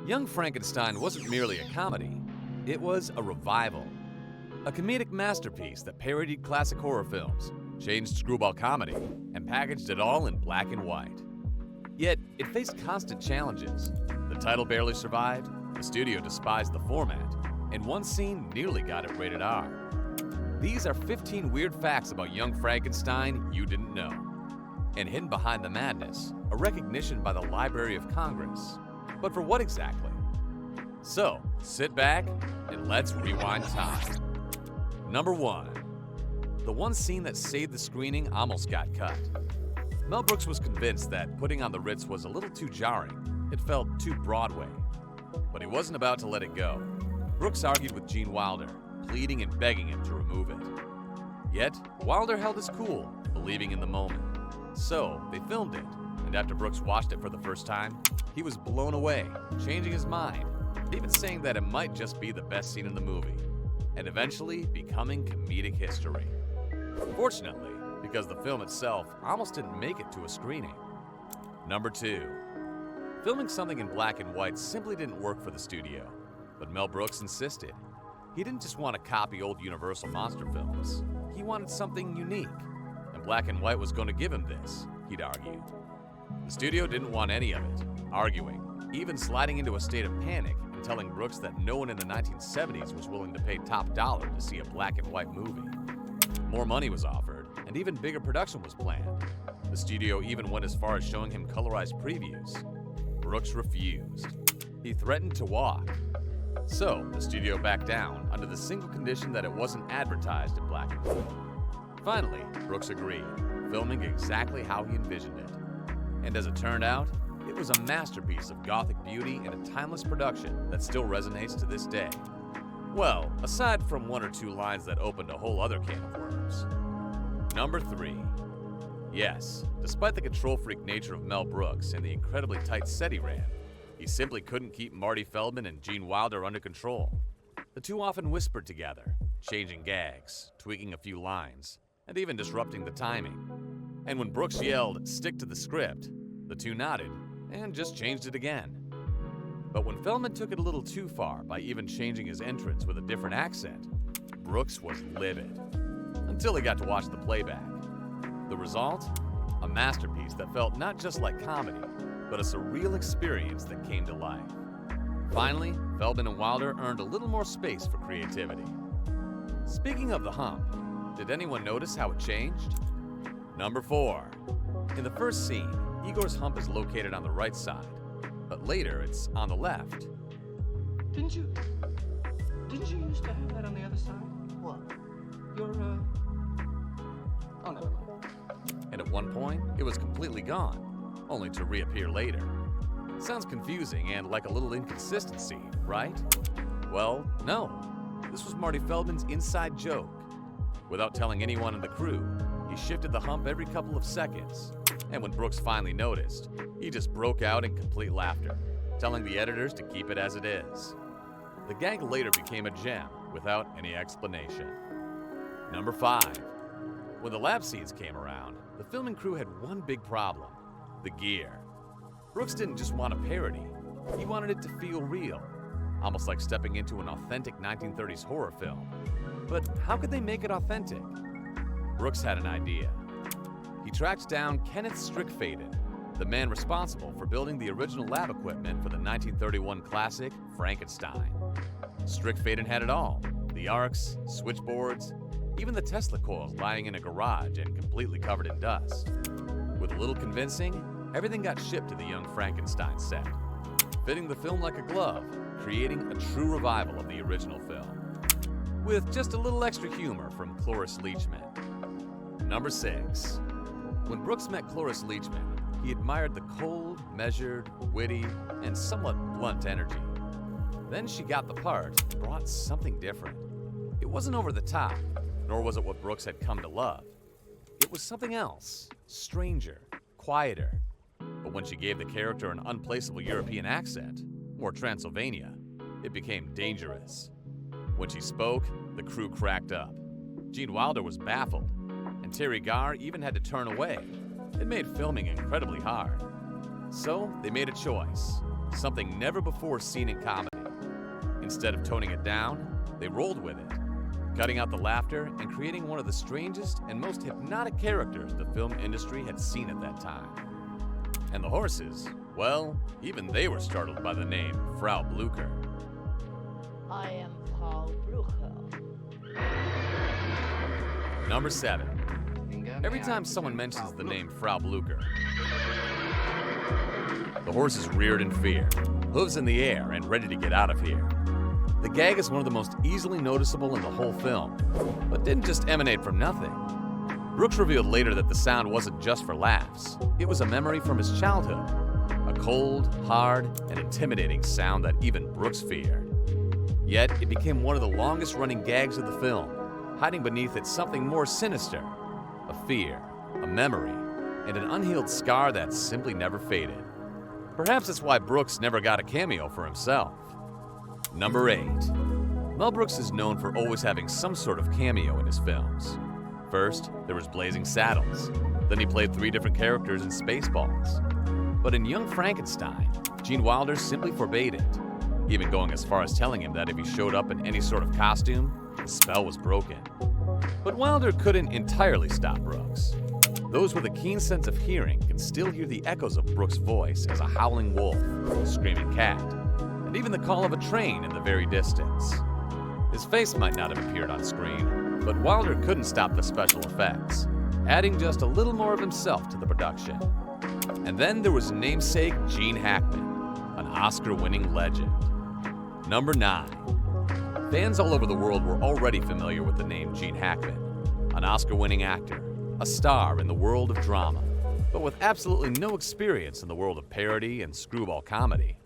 Young Frankenstein wasn't merely a comedy, it was a revival. A comedic masterpiece that parodied classic horror films, changed screwball comedy, and packaged it all in black and white. Yet, it faced constant challenges. The title barely survived, the studio despised the format, and one scene nearly got it rated R. These are 15 weird facts about Young Frankenstein you didn't know. And hidden behind the madness, a recognition by the Library of Congress. But for what exactly? So, sit back and let's rewind time. Number 1. The one scene that saved the screening almost got cut. Mel Brooks was convinced that putting on the Ritz was a little too jarring. It felt too Broadway. But he wasn't about to let it go. Brooks argued with Gene Wilder, pleading and begging him to remove it. Yet, Wilder held his cool, believing in the moment. So, they filmed it, and after Brooks watched it for the first time, he was blown away, changing his mind, even saying that it might just be the best scene in the movie, and eventually becoming comedic history. Fortunately, because the film itself almost didn't make it to a screening. Number 2. Filming something in black and white simply didn't work for the studio, but Mel Brooks insisted. He didn't just want to copy old Universal monster films. He wanted something unique, and black and white was going to give him this, he'd argued. The studio didn't want any of it, arguing, even sliding into a state of panic and telling Brooks that no one in the 1970s was willing to pay top dollar to see a black and white movie. More money was offered, and even bigger production was planned. The studio even went as far as showing him colorized previews. Brooks refused. He threatened to walk. So, the studio backed down under the single condition that it wasn't advertised in black and white. Finally, Brooks agreed, filming exactly how he envisioned it. And as it turned out, it was a masterpiece of gothic beauty and a timeless production that still resonates to this day. Well, aside from one or two lines that opened a whole other can of worms. Number 3. Yes, despite the control freak nature of Mel Brooks and the incredibly tight set he ran, he simply couldn't keep Marty Feldman and Gene Wilder under control. The two often whispered together, changing gags, tweaking a few lines, and even disrupting the timing. And when Brooks yelled, "Stick to the script," the two nodded and just changed it again. But when Feldman took it a little too far by even changing his entrance with a different accent, Brooks was livid. Until he got to watch the playback. The result? A masterpiece that felt not just like comedy, but a surreal experience that came to life. Finally, Feldman and Wilder earned a little more space for creativity. Speaking of the hump, did anyone notice how it changed? Number 4. In the first scene, Igor's hump is located on the right side, but later it's on the left. Didn't you used to have that on the other side? What? Your, oh, never mind. And at one point, it was completely gone, only to reappear later. Sounds confusing and like a little inconsistency, right? Well, no. This was Marty Feldman's inside joke. Without telling anyone in the crew, he shifted the hump every couple of seconds. And when Brooks finally noticed, he just broke out in complete laughter, telling the editors to keep it as it is. The gag later became a gem without any explanation. Number 5. When the lab scenes came around, the filming crew had one big problem: the gear. Brooks didn't just want a parody, he wanted it to feel real, almost like stepping into an authentic 1930s horror film. But how could they make it authentic? Brooks had an idea. He tracked down Kenneth Strickfaden, the man responsible for building the original lab equipment for the 1931 classic Frankenstein. Strickfaden had it all: the arcs, switchboards, even the Tesla coils lying in a garage and completely covered in dust. With a little convincing, everything got shipped to the Young Frankenstein set, fitting the film like a glove, creating a true revival of the original film. With just a little extra humor from Cloris Leachman. Number 6. When Brooks met Cloris Leachman, he admired the cold, measured, witty, and somewhat blunt energy. Then she got the part and brought something different. It wasn't over the top, nor was it what Brooks had come to love. It was something else, stranger, quieter. But when she gave the character an unplaceable European accent, more Transylvania, it became dangerous. When she spoke, the crew cracked up. Gene Wilder was baffled, and Terry Garr even had to turn away. It made filming incredibly hard. So they made a choice. something never before seen in comedy. Instead of toning it down, they rolled with it, cutting out the laughter and creating one of the strangest and most hypnotic characters the film industry had seen at that time. And the horses, well, even they were startled by the name Frau Blucher. I am Frau Blucher. Number 7. Every time someone mentions the name Frau Blucher, the horses reared in fear, hooves in the air and ready to get out of here. The gag is one of the most easily noticeable in the whole film, but didn't just emanate from nothing. Brooks revealed later that the sound wasn't just for laughs. It was a memory from his childhood. A cold, hard, and intimidating sound that even Brooks feared. Yet, it became one of the longest-running gags of the film, hiding beneath it something more sinister. A fear, a memory, and an unhealed scar that simply never faded. Perhaps that's why Brooks never got a cameo for himself. Number 8. Mel Brooks is known for always having some sort of cameo in his films. First, there was Blazing Saddles. Then he played 3 different characters in Spaceballs. But in Young Frankenstein, Gene Wilder simply forbade it, even going as far as telling him that if he showed up in any sort of costume, the spell was broken. But Wilder couldn't entirely stop Brooks. Those with a keen sense of hearing can still hear the echoes of Brooks' voice as a howling wolf, a screaming cat, and even the call of a train in the very distance. His face might not have appeared on screen, but Wilder couldn't stop the special effects, adding just a little more of himself to the production. And then there was namesake Gene Hackman, an Oscar-winning legend. Number 9. Fans all over the world were already familiar with the name Gene Hackman, an Oscar-winning actor, a star in the world of drama, but with absolutely no experience in the world of parody and screwball comedy.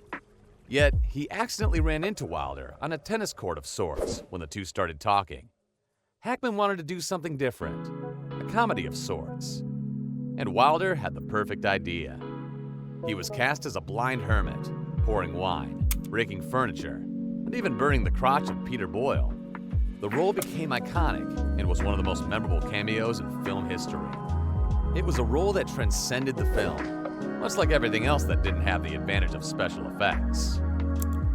Yet, he accidentally ran into Wilder on a tennis court of sorts when the two started talking. Hackman wanted to do something different, a comedy of sorts. And Wilder had the perfect idea. He was cast as a blind hermit, pouring wine, breaking furniture, and even burning the crotch of Peter Boyle. The role became iconic and was one of the most memorable cameos in film history. It was a role that transcended the film, much like everything else that didn't have the advantage of special effects.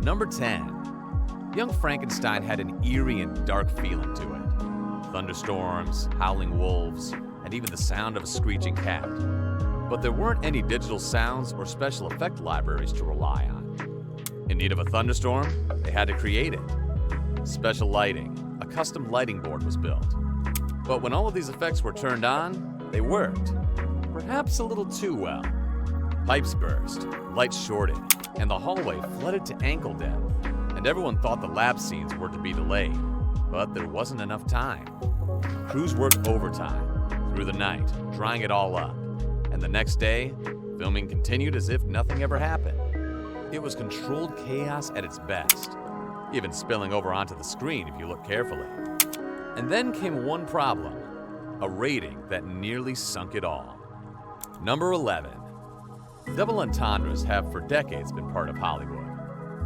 Number 10. Young Frankenstein had an eerie and dark feeling to it. Thunderstorms, howling wolves, and even the sound of a screeching cat. But there weren't any digital sounds or special effect libraries to rely on. In need of a thunderstorm, they had to create it. Special lighting, a custom lighting board was built. But when all of these effects were turned on, they worked. Perhaps a little too well. Pipes burst, lights shorted, and the hallway flooded to ankle depth, and everyone thought the lab scenes were to be delayed. But there wasn't enough time. Crews worked overtime, through the night, drying it all up. And the next day, filming continued as if nothing ever happened. It was controlled chaos at its best, even spilling over onto the screen if you look carefully. And then came one problem, a rating that nearly sunk it all. Number 11. Double entendres have for decades been part of Hollywood,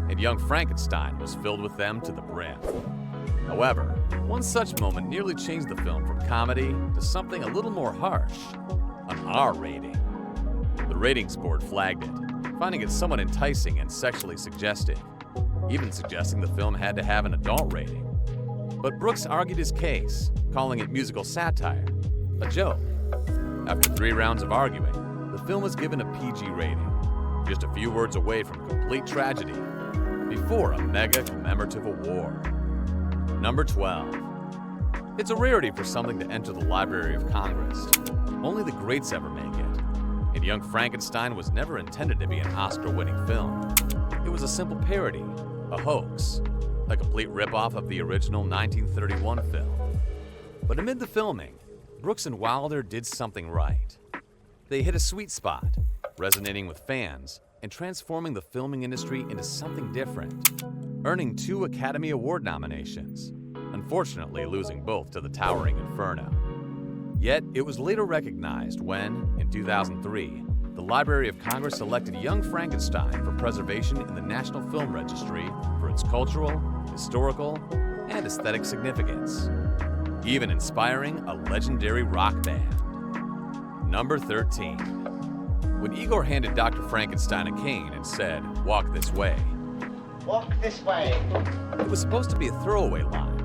and Young Frankenstein was filled with them to the brim. However, one such moment nearly changed the film from comedy to something a little more harsh, an R rating. The ratings board flagged it, finding it somewhat enticing and sexually suggestive, even suggesting the film had to have an adult rating. But Brooks argued his case, calling it musical satire, a joke. After 3 rounds of arguing, the film was given a PG rating, just a few words away from complete tragedy, before a mega commemorative award. Number 12. It's a rarity for something to enter the Library of Congress. Only the greats ever make it. And Young Frankenstein was never intended to be an Oscar-winning film. It was a simple parody, a hoax, a complete ripoff of the original 1931 film. But amid the filming, Brooks and Wilder did something right. They hit a sweet spot, resonating with fans and transforming the filming industry into something different, earning 2 Academy Award nominations, unfortunately losing both to the towering Inferno. Yet, it was later recognized when, in 2003, the Library of Congress selected Young Frankenstein for preservation in the National Film Registry for its cultural, historical, and aesthetic significance, even inspiring a legendary rock band. Number 13. When Igor handed Dr. Frankenstein a cane and said, "Walk this way," Walk this way. it was supposed to be a throwaway line.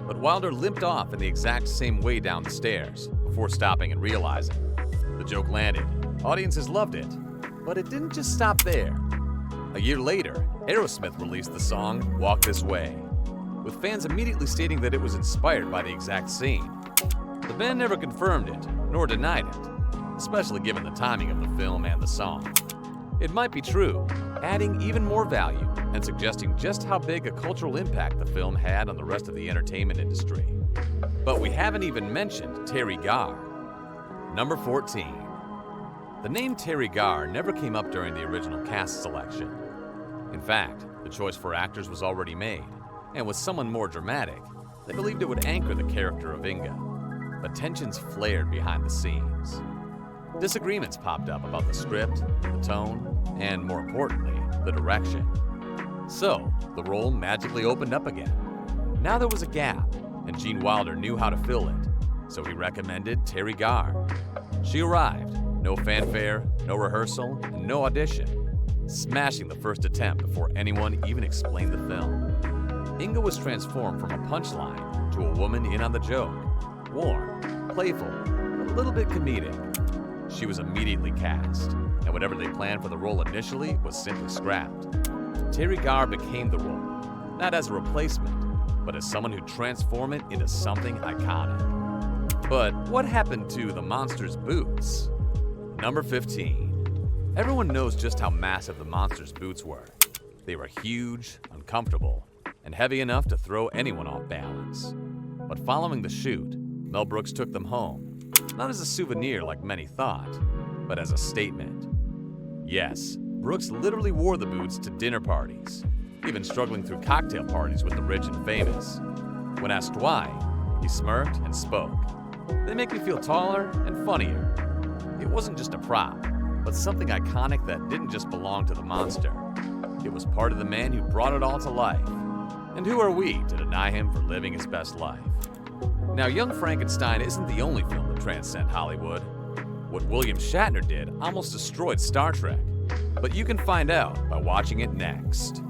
But Wilder limped off in the exact same way down the stairs before stopping and realizing. The joke landed. Audiences loved it. But it didn't just stop there. A year later, Aerosmith released the song "Walk This Way," with fans immediately stating that it was inspired by the exact scene. The band never confirmed it, nor denied it, especially given the timing of the film and the song. It might be true, adding even more value and suggesting just how big a cultural impact the film had on the rest of the entertainment industry. But we haven't even mentioned Terry Garr. Number 14. The name Terry Garr never came up during the original cast selection. In fact, the choice for actors was already made, and with someone more dramatic, they believed it would anchor the character of Inga. But tensions flared behind the scenes. Disagreements popped up about the script, the tone, and more importantly, the direction. So, the role magically opened up again. Now there was a gap, and Gene Wilder knew how to fill it, so he recommended Terry Garr. She arrived, no fanfare, no rehearsal, and no audition, smashing the first attempt before anyone even explained the film. Inga was transformed from a punchline to a woman in on the joke, warm, playful, a little bit comedic. She was immediately cast, and whatever they planned for the role initially was simply scrapped. Terry Garr became the role, not as a replacement, but as someone who transformed it into something iconic. But what happened to the monster's boots? Number 15. Everyone knows just how massive the monster's boots were. They were huge, uncomfortable, and heavy enough to throw anyone off balance. But following the shoot, Mel Brooks took them home, not as a souvenir like many thought, but as a statement. Yes, Brooks literally wore the boots to dinner parties, even struggling through cocktail parties with the rich and famous. When asked why, he smirked and spoke. "They make me feel taller and funnier." It wasn't just a prop, but something iconic that didn't just belong to the monster. It was part of the man who brought it all to life. And who are we to deny him for living his best life? Now, Young Frankenstein isn't the only film to transcend Hollywood. What William Shatner did almost destroyed Star Trek. But you can find out by watching it next.